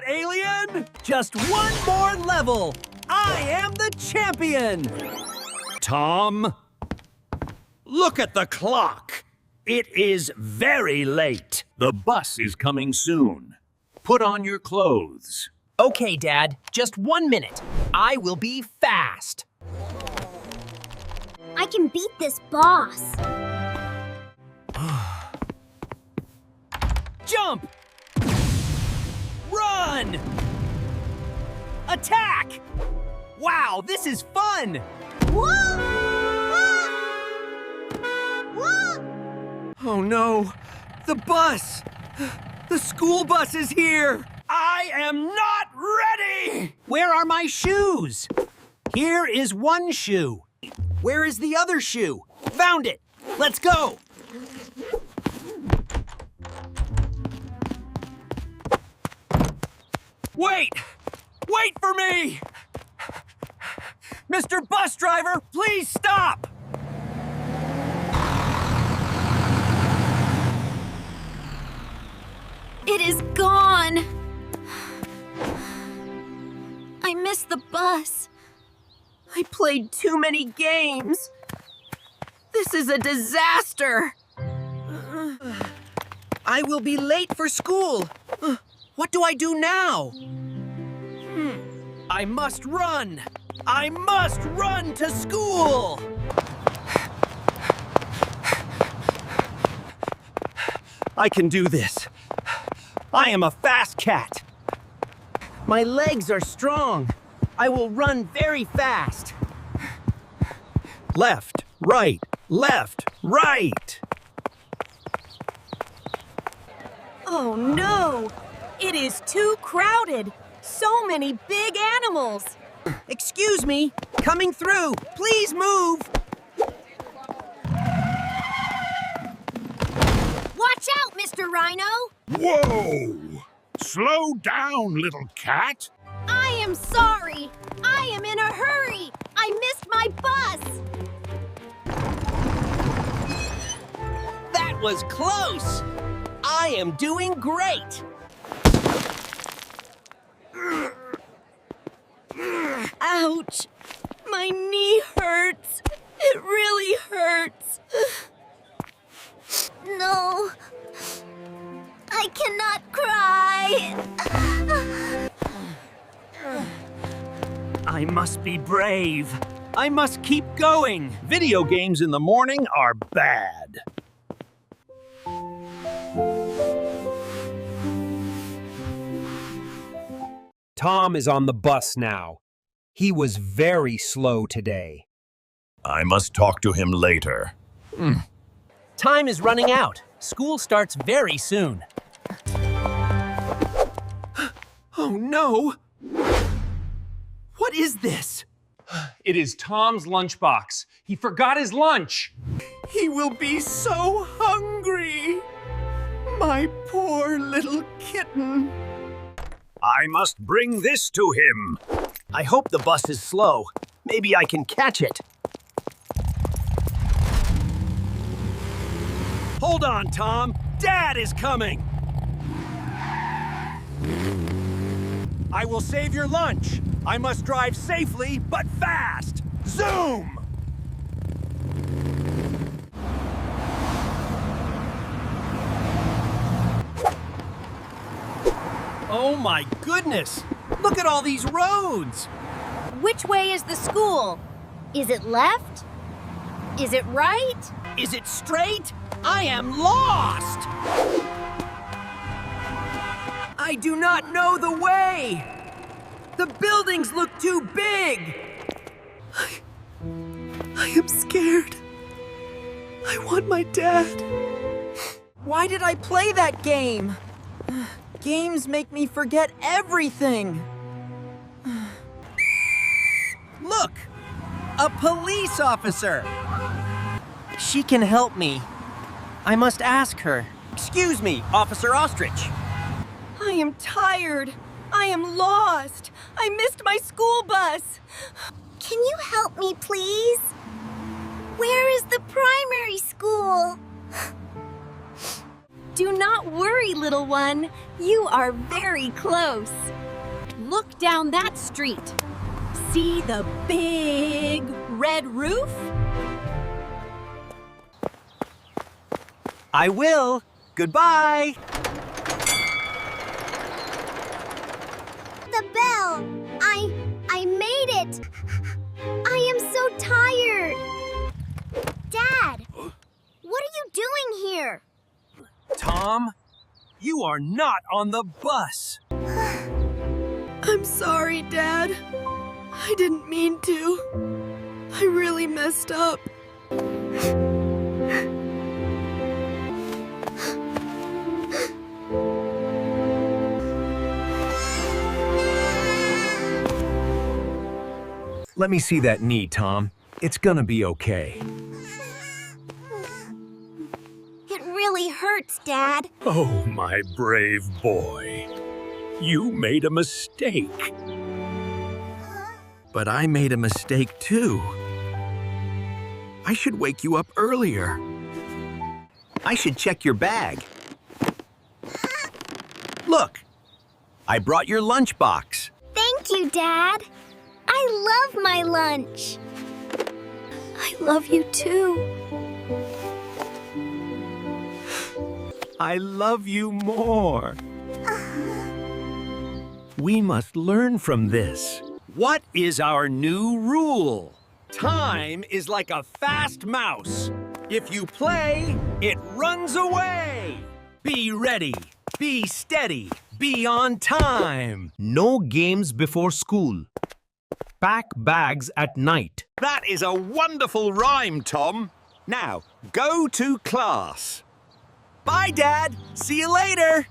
alien! Just one more level! I am the champion! Tom, look at the clock. It is very late. The bus is coming soon. Put on your clothes. Okay, Dad, just 1 minute. I will be fast. I can beat this boss. Jump! Run! Attack! Wow, this is fun! Whoa! Whoa! Oh no, the bus! The school bus is here! I am not ready! Where are my shoes? Here is one shoe. Where is the other shoe? Found it! Let's go! Wait! Wait for me! Mr. Bus Driver, please stop! It is gone. I missed the bus. I played too many games. This is a disaster. I will be late for school. What do I do now? I must run. I must run to school. I can do this. I am a fast cat. My legs are strong. I will run very fast. Left, right, left, right. Oh no! It is too crowded. So many big animals. Excuse me, coming through. Please move. Watch out, Mr. Rhino. Whoa! Slow down, little cat. I am sorry. I am in a hurry. I missed my bus. That was close. I am doing great. Ouch! My knee hurts. It really hurts. No. I cannot cry. I must be brave. I must keep going. Video games in the morning are bad. Tom is on the bus now. He was very slow today. I must talk to him later. Time is running out. School starts very soon. Oh no! What is this? It is Tom's lunchbox. He forgot his lunch. He will be so hungry. My poor little kitten. I must bring this to him. I hope the bus is slow. Maybe I can catch it. Hold on, Tom. Dad is coming. I will save your lunch. I must drive safely, but fast. Zoom! Oh my goodness! Look at all these roads! Which way is the school? Is it left? Is it right? Is it straight? I am lost! I do not know the way! The buildings look too big! I am scared. I want my dad. Why did I play that game? Games make me forget everything. Look! A police officer! She can help me. I must ask her. Excuse me, Officer Ostrich. I am tired. I am lost. I missed my school bus. Can you help me, please? Where is the primary school? Do not worry, little one. You are very close. Look down that street. See the big red roof? I will. Goodbye. The bell! I made it! I am so tired! Dad! What are you doing here? Tom, you are not on the bus. I'm sorry, Dad. I didn't mean to. I really messed up. Let me see that knee, Tom. It's gonna be okay. It really hurts, Dad. Oh, my brave boy. You made a mistake. But I made a mistake too. I should wake you up earlier. I should check your bag. Look, I brought your lunchbox. Thank you, Dad. I love my lunch. I love you too. I love you more. We must learn from this. What is our new rule? Time is like a fast mouse. If you play, it runs away. Be ready, be steady, be on time. No games before school. Pack bags at night. That is a wonderful rhyme, Tom. Now, go to class. Bye, Dad. See you later.